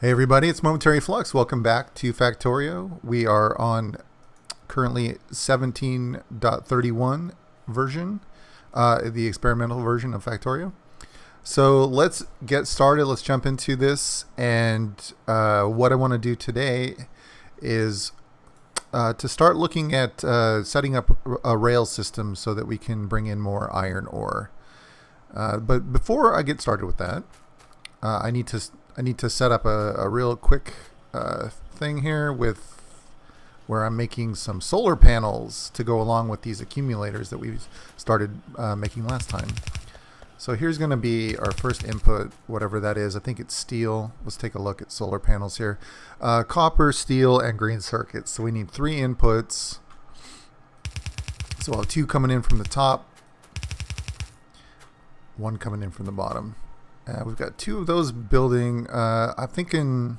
Hey everybody, it's Momentary Flux. Welcome back to Factorio. We are on currently 17.31 version, the experimental version of Factorio. So let's get started. Let's jump into this. And what I want to do today is to start looking at setting up a rail system so that we can bring in more iron ore. But before I get started with that, I need to set up a real quick thing here with where I'm making some solar panels to go along with these accumulators that we started making last time. So here's going to be our first input, whatever that is. I think it's steel. Let's take a look at solar panels here. Copper, steel, and green circuits. So we need 3 inputs. So I'll have 2 coming in from the top, 1 coming in from the bottom. We've got 2 of those building. I'm thinking,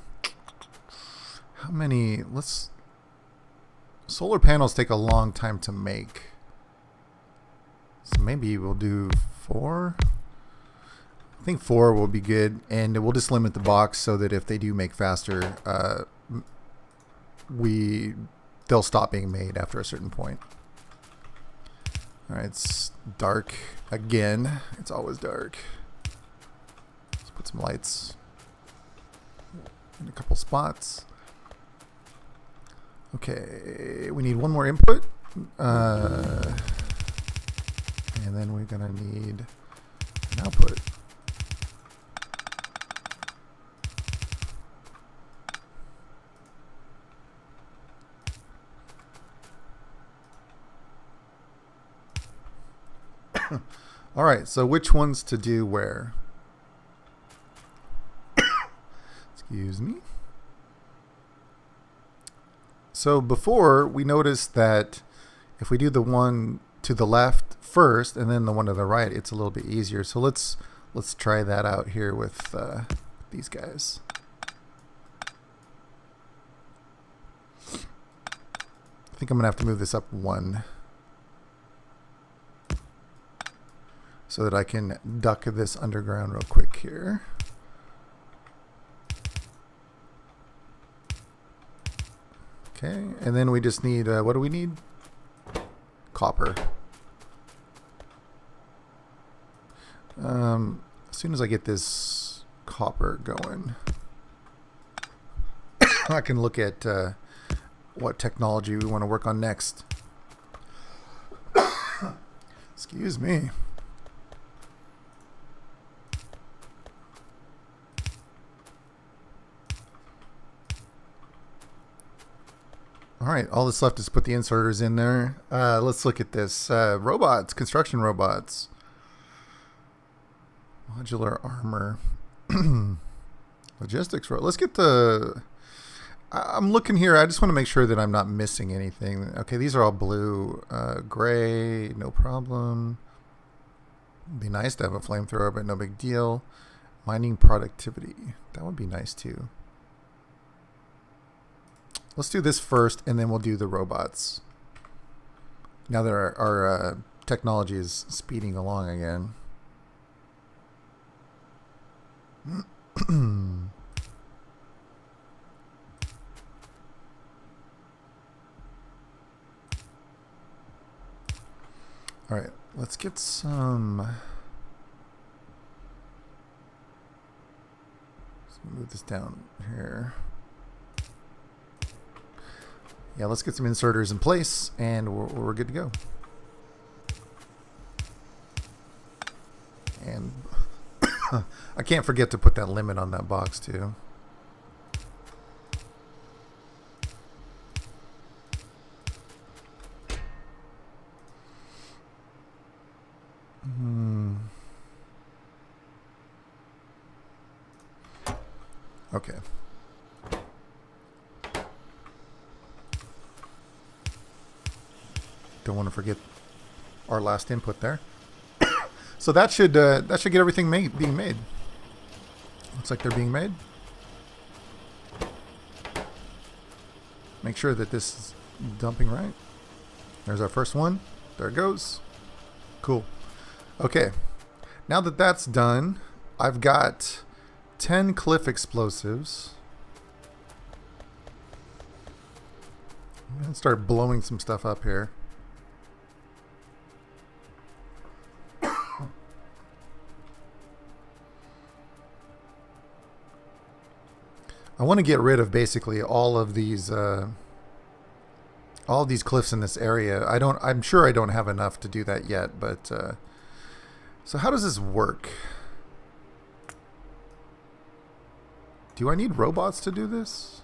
how many? Solar panels take a long time to make. So maybe we'll do 4. I think 4 will be good, and we'll just limit the box so that if they do make faster, they'll stop being made after a certain point. All right, it's dark again. It's always dark. Put some lights in a couple spots. Okay, we need 1 more input. And then we're going to need an output. All right, so which ones to do where? Excuse me. So before, we noticed that if we do the one to the left first and then the one to the right, it's a little bit easier. So let's try that out here with these guys. I think I'm gonna have to move this up 1 so that I can duck this underground real quick here. Okay, and then we just need, what do we need? Copper. As soon as I get this copper going, I can look at what technology we want to work on next. Excuse me. All right, all that's left is put the inserters in there. Let's look at this. Robots, construction robots. Modular armor. Logistics. Let's get the... I'm looking here. I just want to make sure that I'm not missing anything. Okay, these are all blue. Gray, no problem. It'd be nice to have a flamethrower, but no big deal. Mining productivity. That would be nice too. Let's do this first, and then we'll do the robots. Now that our technology is speeding along again. All right, let's get some... Let's move this down here. Yeah, let's get some inserters in place, and we're good to go. And I can't forget to put that limit on that box, too. Okay. Don't want to forget our last input there. So that should get everything being made. Looks like they're being made. Make sure that this is dumping right. There's our first one. There it goes. Cool. Okay. Now that that's done, I've got 10 cliff explosives. I'm going to start blowing some stuff up here. I want to get rid of basically all of these cliffs in this area. I'm sure I don't have enough to do that yet, but so how does this work? Do I need robots to do this?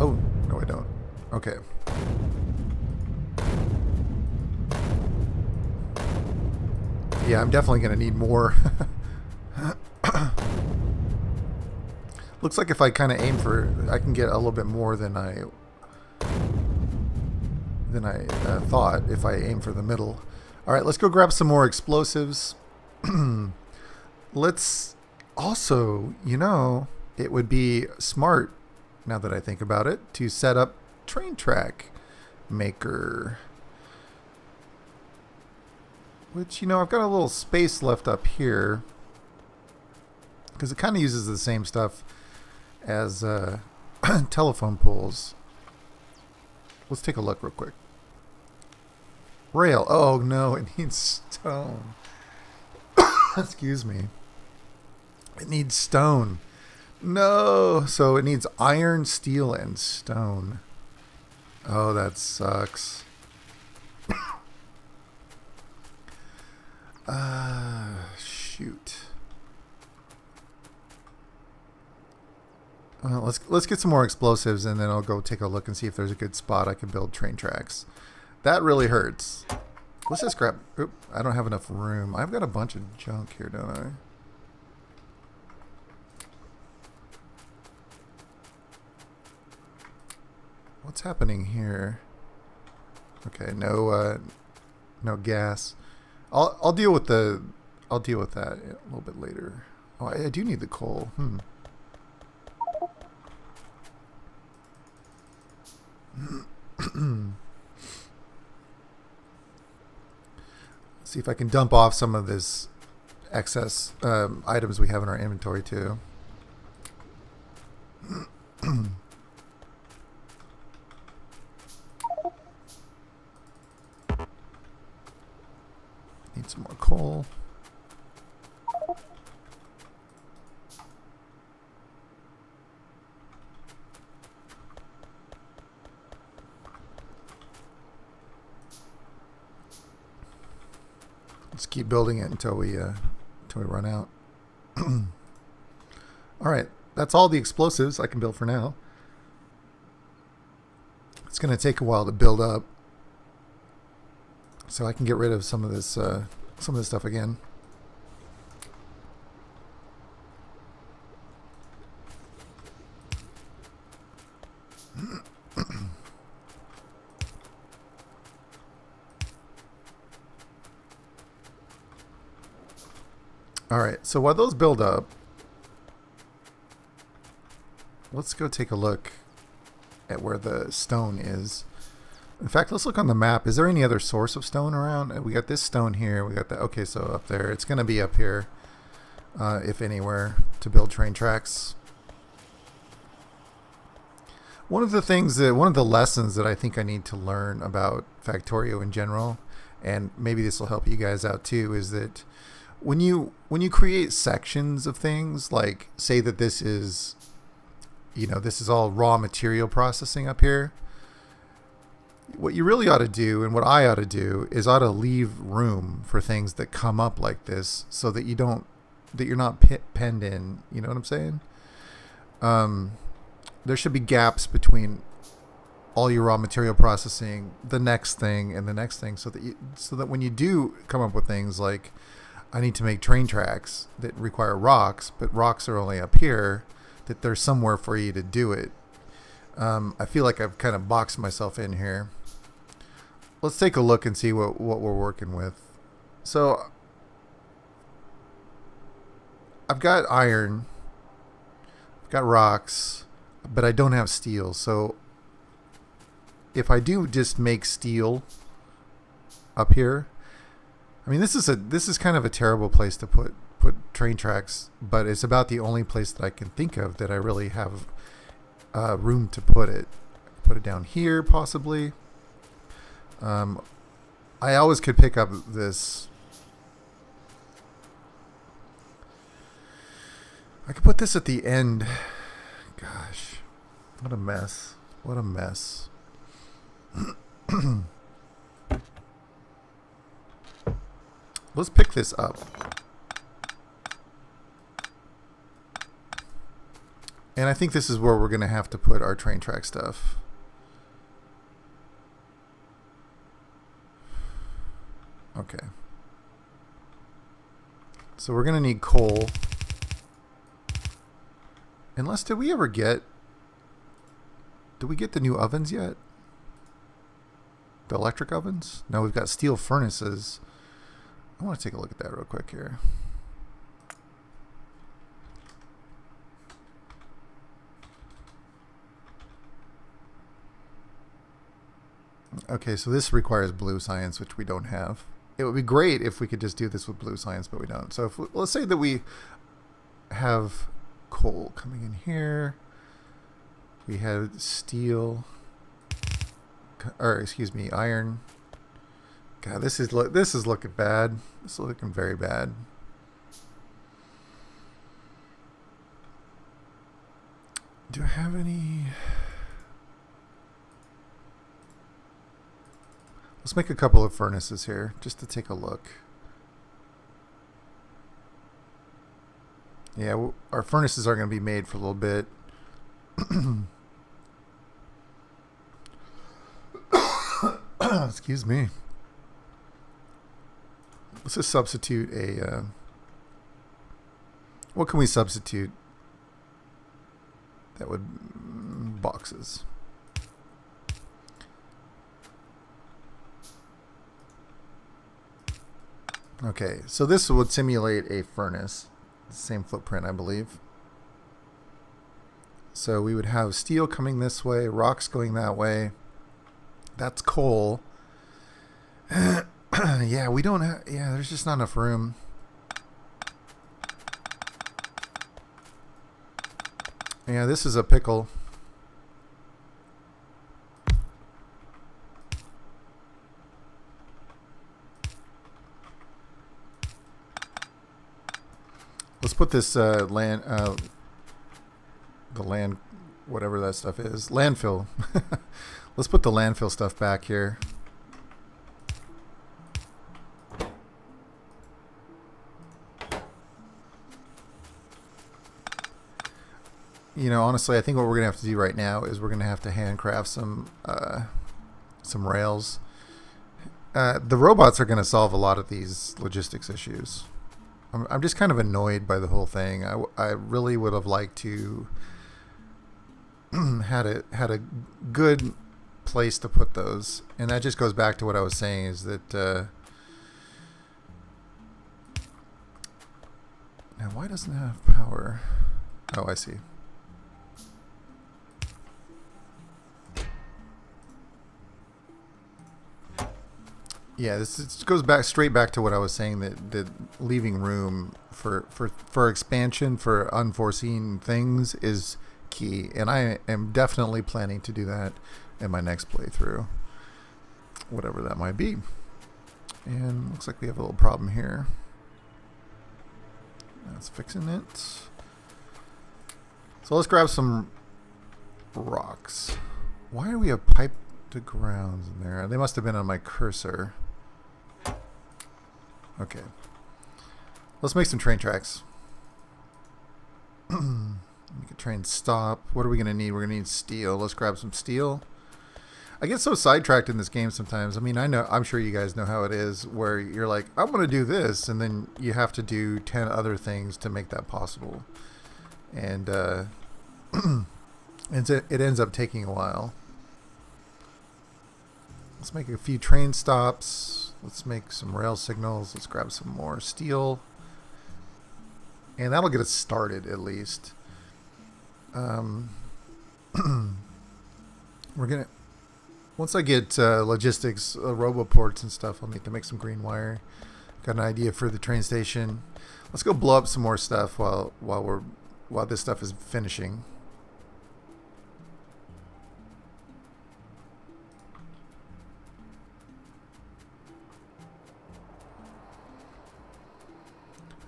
Oh, no I don't. Okay. Yeah, I'm definitely going to need more. Looks like if I kind of aim for, I can get a little bit more than I thought if I aim for the middle. All right, let's go grab some more explosives. Let's also, it would be smart, now that I think about it, to set up train track maker. Which, I've got a little space left up here, because it kind of uses the same stuff as telephone poles. Let's take a look real quick. Rail. Oh no, it needs stone. Excuse me. It needs stone. No. So it needs iron, steel, and stone. Oh, that sucks. Shoot. Let's get some more explosives, and then I'll go take a look and see if there's a good spot I can build train tracks. That really hurts. Let's just grab... Oop, I don't have enough room. I've got a bunch of junk here, don't I? What's happening here? Okay, no gas. I'll deal with that a little bit later. Oh, I do need the coal. See if I can dump off some of this excess items we have in our inventory too. Need some more coal. Let's keep building it until we run out. All right, that's all the explosives I can build for now. It's going to take a while to build up, so I can get rid of some of this stuff again. All right, so while those build up, let's go take a look at where the stone is. In fact, let's look on the map. Is there any other source of stone around? We got this stone here. We got that. Okay, so up there. It's going to be up here, if anywhere, to build train tracks. One of the lessons that I think I need to learn about Factorio in general, and maybe this will help you guys out too, is that when you create sections of things, like say that this is all raw material processing up here, what you really ought to do, and what I ought to do, is ought to leave room for things that come up like this, so that you're not penned in. You know what I'm saying? There should be gaps between all your raw material processing, the next thing, and the next thing, so that when you do come up with things like, I need to make train tracks that require rocks, but rocks are only up here, that there's somewhere for you to do it. I feel like I've kind of boxed myself in here. Let's take a look and see what we're working with. So I've got iron, I've got rocks, but I don't have steel. So if I do just make steel up here, I mean, this is kind of a terrible place to put train tracks, but it's about the only place that I can think of that I really have room to put it. Put it down here, possibly. I always could pick up this. I could put this at the end. Gosh, what a mess. What a mess. Let's pick this up. And I think this is where we're going to have to put our train track stuff. Okay. So we're going to need coal. Unless, did we get the new ovens yet? The electric ovens? No, we've got steel furnaces. I want to take a look at that real quick here. Okay, so this requires blue science, which we don't have. It would be great if we could just do this with blue science, but we don't. So let's say that we have coal coming in here. We have steel, or excuse me, iron. God, this is looking bad. This is looking very bad. Do I have any? Let's make a couple of furnaces here just to take a look. Yeah, our furnaces are going to be made for a little bit. Excuse me. Let's just substitute a... what can we substitute? That would... boxes. Okay, so this would simulate a furnace. Same footprint, I believe. So we would have steel coming this way, rocks going that way. That's coal. Yeah, we don't have... yeah, there's just not enough room. Yeah, this is a pickle. Let's put this the land, whatever that stuff is, landfill. Let's put the landfill stuff back here. You know, honestly, I think what we're gonna have to do right now is we're gonna have to handcraft some rails. The robots are gonna solve a lot of these logistics issues. I'm just kind of annoyed by the whole thing. I really would have liked to had a good place to put those, and that just goes back to what I was saying, is that now why doesn't it have power? Oh, I see. Yeah, this goes back straight back to what I was saying, that leaving room for expansion, for unforeseen things is key, and I am definitely planning to do that in my next playthrough, whatever that might be. And looks like we have a little problem here. That's fixing it. So let's grab some rocks. Why do we have pipe to grounds in there? They must have been on my cursor. Okay. Let's make some train tracks. Make a train stop. What are we going to need? We're going to need steel. Let's grab some steel. I get so sidetracked in this game sometimes. I mean, I'm sure you guys know how it is, where you're like, I'm going to do this, and then you have to do 10 other things to make that possible. And it ends up taking a while. Let's make a few train stops. Let's make some rail signals. Let's grab some more steel. And that'll get us started, at least. We're going to... once I get logistics, roboports and stuff, I'll need to make some green wire. Got an idea for the train station. Let's go blow up some more stuff while this stuff is finishing.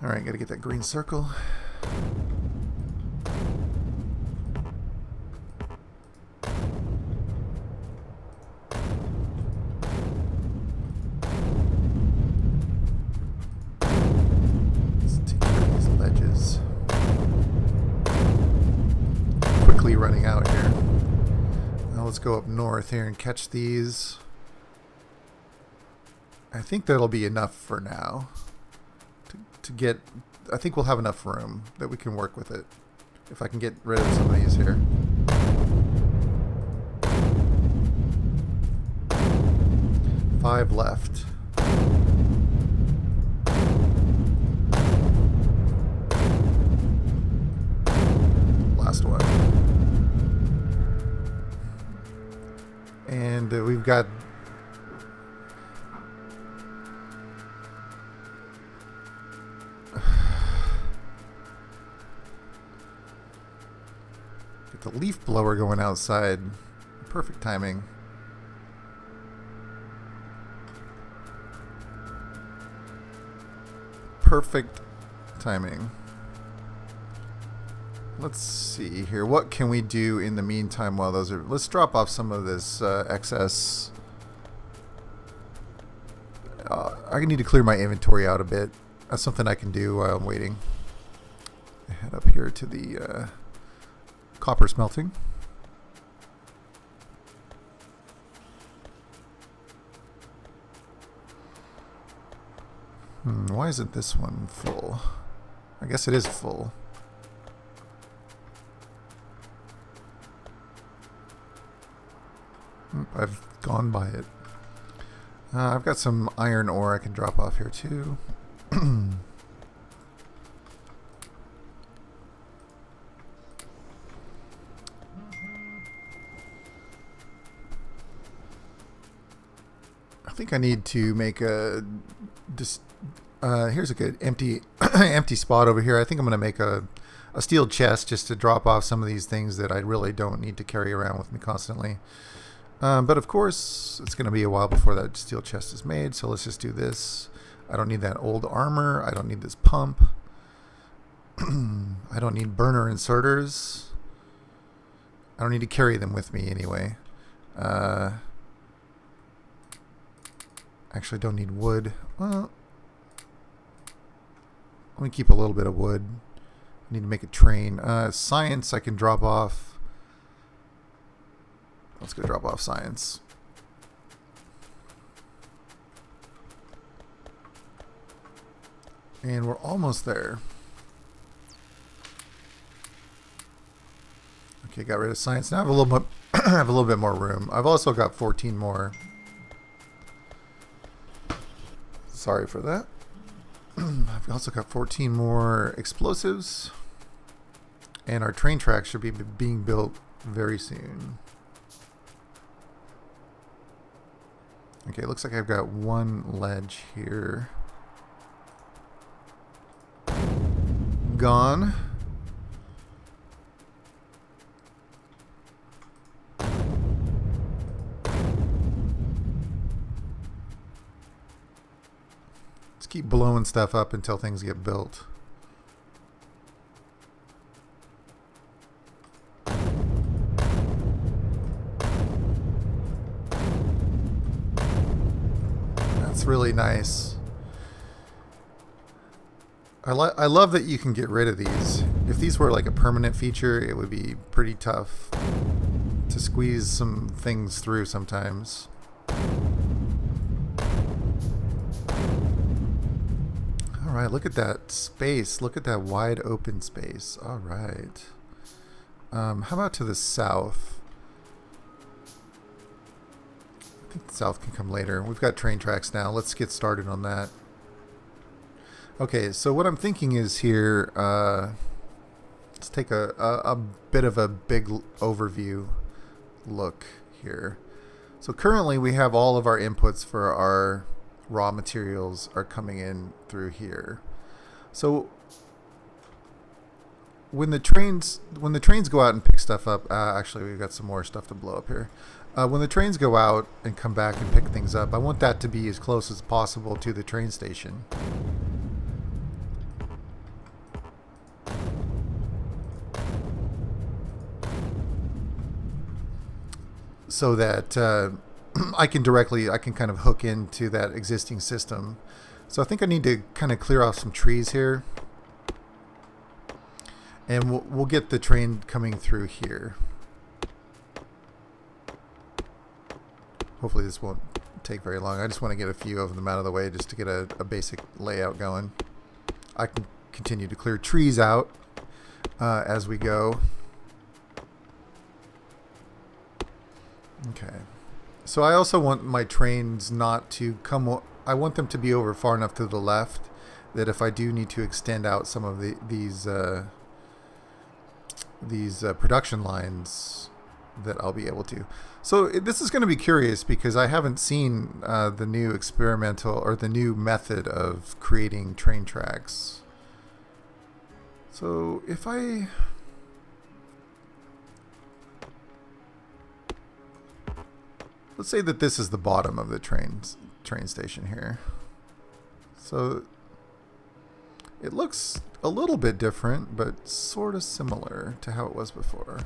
Alright, gotta get that green circle. Let's take care of these ledges. Quickly running out here. Now let's go up north here and catch these. I think that'll be enough for now. To get, I think we'll have enough room that we can work with it. If I can get rid of some of these here. Five left. Last one. And we've got the leaf blower going outside. Perfect timing. Perfect timing. Let's see here. What can we do in the meantime while those are... Let's drop off some of this excess. I need to clear my inventory out a bit. That's something I can do while I'm waiting. Head up here to the... copper smelting. Why isn't this one full? I guess it is full. I've gone by it. I've got some iron ore I can drop off here too. I think I need to make a here's a good empty empty spot over here. I think I'm going to make a steel chest just to drop off some of these things that I really don't need to carry around with me constantly. But of course, it's going to be a while before that steel chest is made, so let's just do this. I don't need that old armor. I don't need this pump. I don't need burner inserters. I don't need to carry them with me anyway. Actually, don't need wood. Well, let me keep a little bit of wood. I need to make a train. Science I can drop off. Let's go drop off science. And we're almost there. Okay, got rid of science. Now I have a little bit, I have a little bit more room. I've also got 14 more. Sorry for that. I've also got 14 more explosives. And our train tracks should be being built very soon. Okay, looks like I've got one ledge here. Gone. Let's keep blowing stuff up until things get built. That's really nice. I love that you can get rid of these. If these were like a permanent feature, it would be pretty tough to squeeze some things through sometimes. Alright, look at that space. Look at that wide open space. Alright. How about to the south? I think the south can come later. We've got train tracks now. Let's get started on that. Okay, so what I'm thinking is here, let's take a bit of a big overview look here. So currently we have all of our inputs for our raw materials are coming in through here. So when the trains go out and pick stuff up, actually we've got some more stuff to blow up here. When the trains go out and come back and pick things up, I want that to be as close as possible to the train station. so that I can kind of hook into that existing system. So I think I need to kind of clear off some trees here, and we'll get the train coming through here. Hopefully this won't take very long. I just want to get a few of them out of the way just to get a basic layout going. I can continue to clear trees out as we go. Okay. So I also want my trains not to come... I want them to be over far enough to the left that if I do need to extend out some of these production lines, that I'll be able to. So this is going to be curious because I haven't seen the new experimental or the new method of creating train tracks. So if I... Let's say that this is the bottom of the train station here. So it looks a little bit different, but sort of similar to how it was before.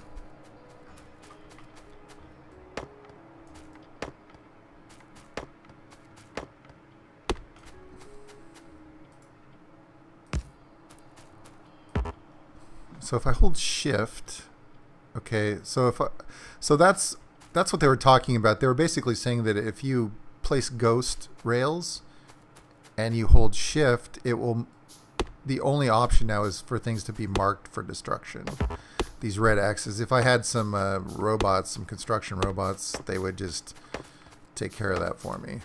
So if I hold shift, okay, so that's what they were talking about. They were basically saying that if you place ghost rails and you hold shift, it will... The only option now is for things to be marked for destruction. These red X's. If I had some robots, some construction robots, they would just take care of that for me.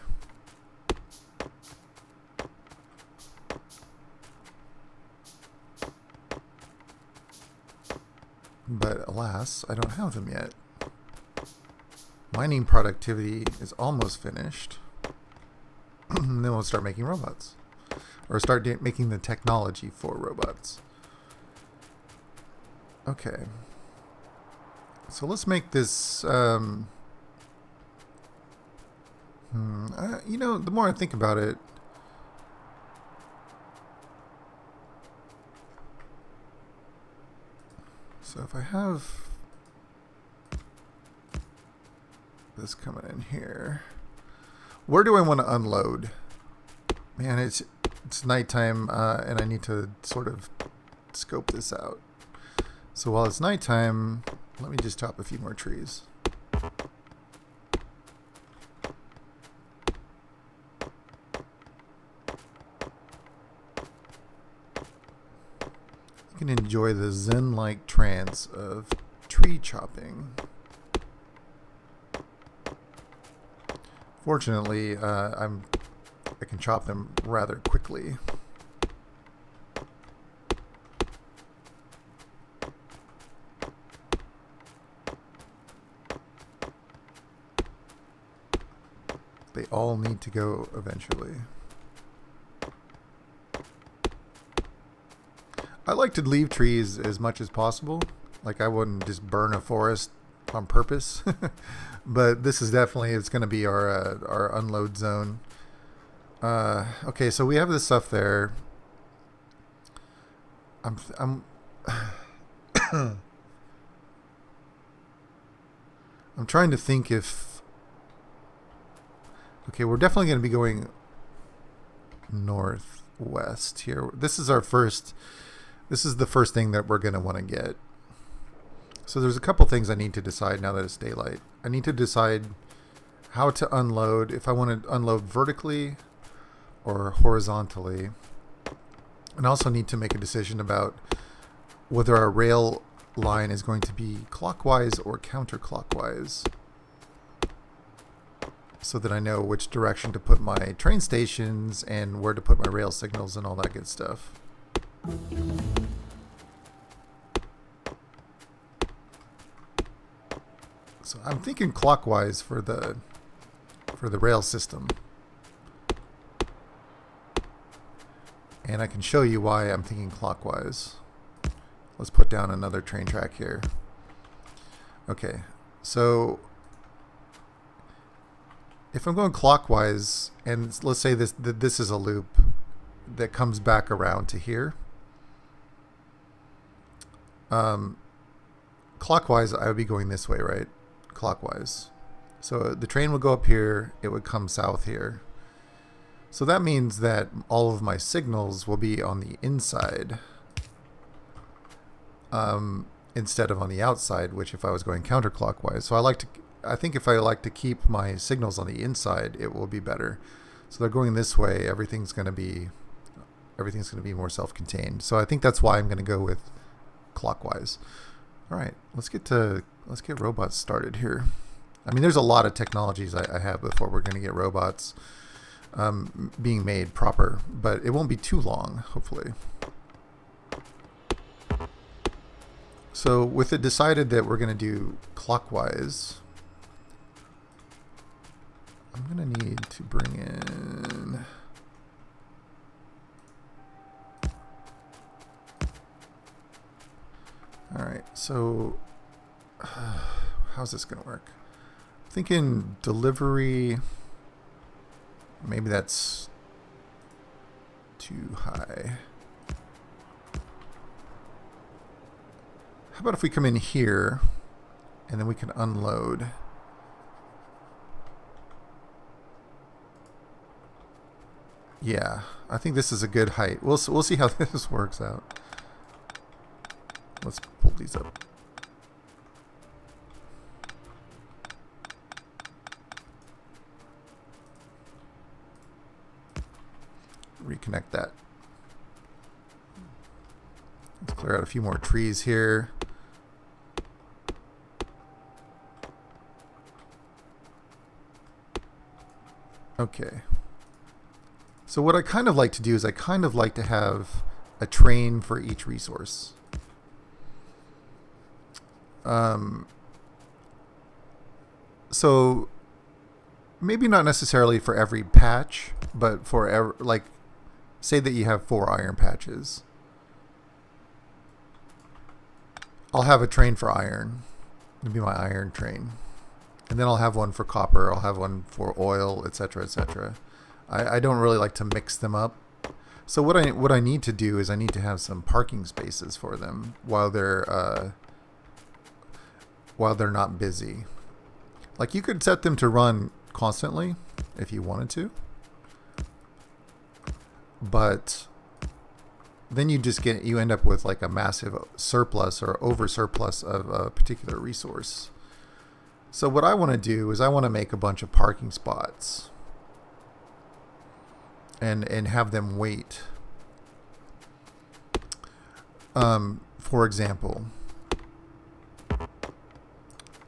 But alas, I don't have them yet. Mining productivity is almost finished. Then we'll start making robots. Or start making the technology for robots. Okay. So let's make this... you know, the more I think about it... So if I have... this coming in here. Where do I want to unload? Man, it's nighttime, and I need to sort of scope this out. So while it's nighttime, let me just chop a few more trees. You can enjoy the zen-like trance of tree chopping. Fortunately, I can chop them rather quickly. They all need to go eventually. I like to leave trees as much as possible. Like I wouldn't just burn a forest on purpose. But this is definitely, it's going to be our unload zone. Okay, so we have this stuff there. I'm I'm trying to think if... Okay, we're definitely going to be going northwest here. This is the first thing that we're going to want to get. So there's a couple things I need to decide now that it's daylight. I need to decide how to unload, if I want to unload vertically or horizontally. And I also need to make a decision about whether our rail line is going to be clockwise or counterclockwise, so that I know which direction to put my train stations and where to put my rail signals and all that good stuff. So I'm thinking clockwise for the rail system. And I can show you why I'm thinking clockwise. Let's put down another train track here. Okay, so if I'm going clockwise, and let's say this is a loop that comes back around to here. Clockwise, I would be going this way, right? Clockwise. So the train would go up here, it would come south here. So that means that all of my signals will be on the inside instead of on the outside, which if I was going counterclockwise. So I think if I like to keep my signals on the inside, it will be better. So they're going this way, everything's going to be more self-contained. So I think that's why I'm going to go with clockwise. All right, let's get robots started here. I mean, there's a lot of technologies I have before we're going to get robots being made proper, but it won't be too long, hopefully. So with it decided that we're going to do clockwise, I'm going to need to bring in... All right, so how's this going to work? I'm thinking delivery, maybe that's too high. How about if we come in here and then we can unload? Yeah, I think this is a good height. We'll see how this works out. Let's pull these up. Reconnect that. Let's clear out a few more trees here. Okay. So what I kind of like to do is I kind of like to have a train for each resource. So maybe not necessarily for every patch, but for like, say that you have 4 iron patches. I'll have a train for iron. It'll be my iron train. And then I'll have one for copper. I'll have one for oil, etc., etc. I don't really like to mix them up. So what I need to do is I need to have some parking spaces for them while they're not busy. Like, you could set them to run constantly if you wanted to, but then you end up with like a massive surplus or over surplus of a particular resource. So what I want to do is I want to make a bunch of parking spots and have them wait. For example,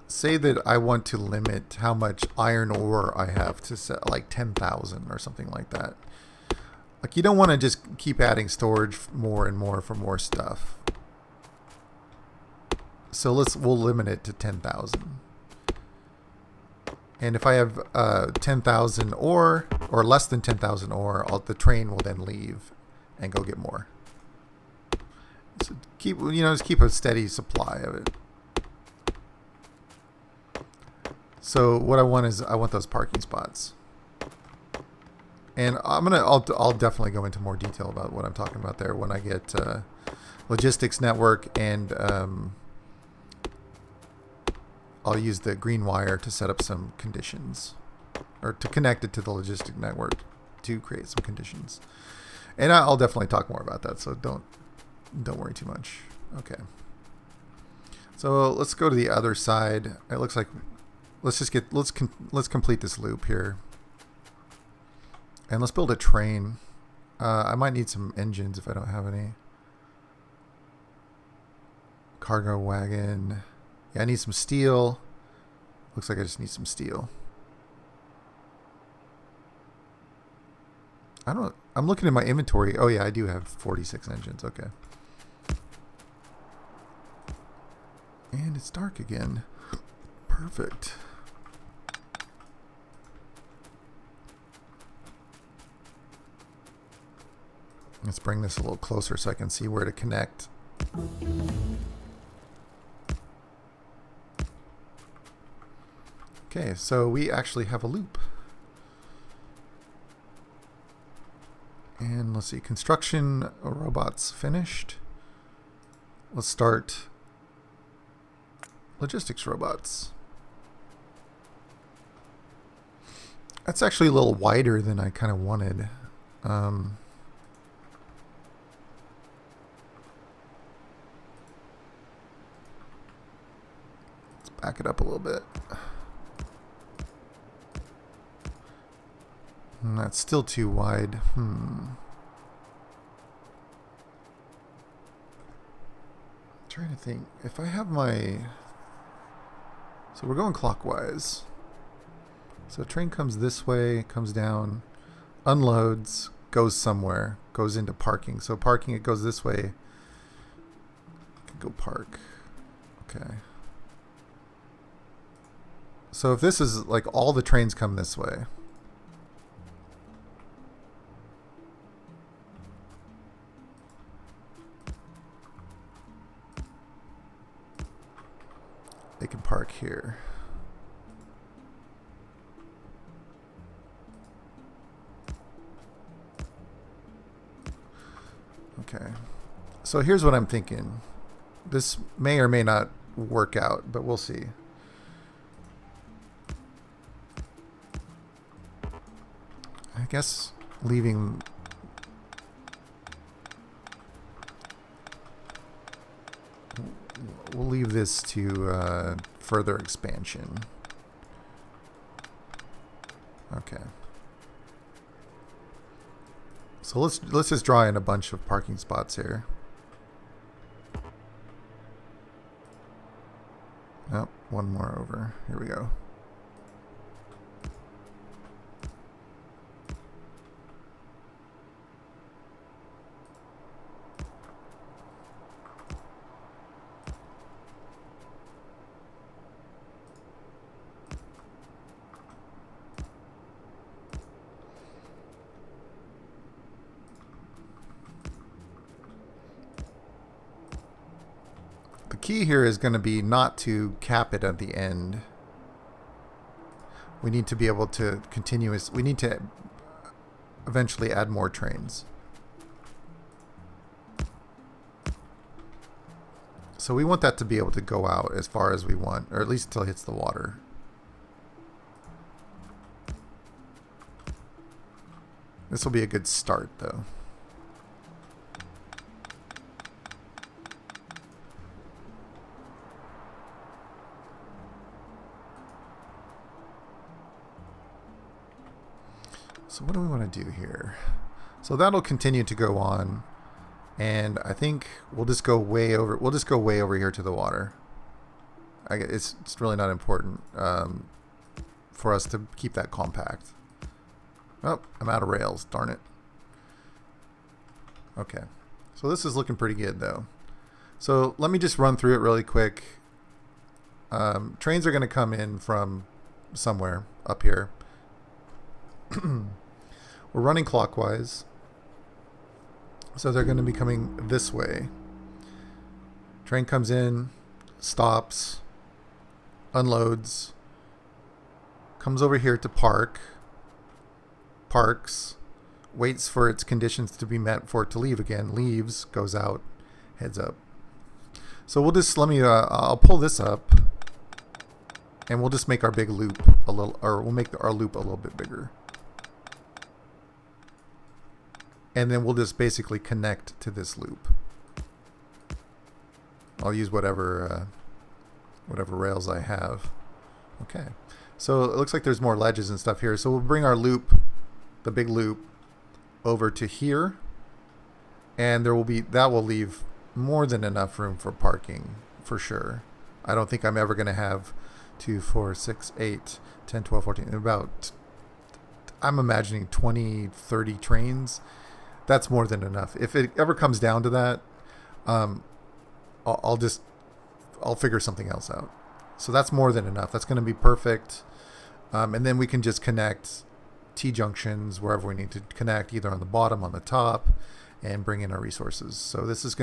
say that I want to limit how much iron ore I have to set, like 10,000 or something like that. Like, you don't want to just keep adding storage more and more for more stuff. So we'll limit it to 10,000. And if I have 10,000 ore or less than 10,000 ore, the train will then leave and go get more. So just keep a steady supply of it. So what I want is I want those parking spots. And I'll definitely go into more detail about what I'm talking about there when I get logistics network, and I'll use the green wire to set up some conditions, or to connect it to the logistic network to create some conditions. And I'll definitely talk more about that, so don't worry too much. Okay. So let's go to the other side. It looks like let's complete this loop here. And let's build a train. I might need some engines if I don't have any. Cargo wagon. Yeah, I need some steel. Looks like I just need some steel. I'm looking at my inventory. Oh yeah, I do have 46 engines. Okay. And it's dark again. Perfect. Let's bring this a little closer so I can see where to connect. Okay, so we actually have a loop. And let's see, construction robots finished. Let's start logistics robots. That's actually a little wider than I kind of wanted. Let's back it up a little bit. That's still too wide. Trying to think if I have my, so we're going clockwise, so train comes this way, comes down, unloads, goes somewhere, goes into parking. So parking, it goes this way. Go park. Okay, so if this is like all the trains come this way, they can park here. Okay, so here's what I'm thinking. This may or may not work out, but we'll see. I guess leaving, we'll leave this to further expansion. Okay. So let's just draw in a bunch of parking spots here. Oh, one more over. Here we go. The key here is going to be not to cap it at the end. We need to be able to we need to eventually add more trains. So we want that to be able to go out as far as we want, or at least until it hits the water. This will be a good start though. So what do we want to do here? So that'll continue to go on, and I think we'll just go way over. We'll just go way over here to the water. It's really not important for us to keep that compact. Oh, I'm out of rails. Darn it. Okay, so this is looking pretty good though. So let me just run through it really quick. Trains are going to come in from somewhere up here. We're running clockwise, so they're going to be coming this way. Train comes in, stops, unloads, comes over here to park, parks, waits for its conditions to be met for it to leave again, leaves, goes out, heads up. So we'll just, I'll pull this up, and we'll just make our big loop a little, or we'll make our loop a little bit bigger. And then we'll just basically connect to this loop. I'll use whatever rails I have. Okay. So it looks like there's more ledges and stuff here. So we'll bring our loop, the big loop, over to here. And that will leave more than enough room for parking, for sure. I don't think I'm ever going to have 2, 4, 6, 8, 10, 12, 14, about, I'm imagining 20, 30 trains. That's more than enough. If it ever comes down to that, I'll figure something else out. So that's more than enough. That's going to be perfect. And then we can just connect T-junctions wherever we need to connect, either on the bottom, on the top, and bring in our resources. So this is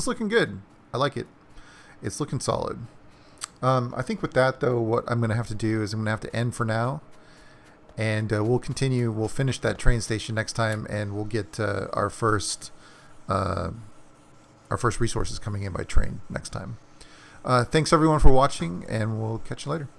looking good. I like it. It's looking solid. I think with that though, what I'm going to have to do is I'm going to have to end for now. And we'll continue. We'll finish that train station next time, and we'll get our first resources coming in by train next time. Thanks everyone for watching, and we'll catch you later.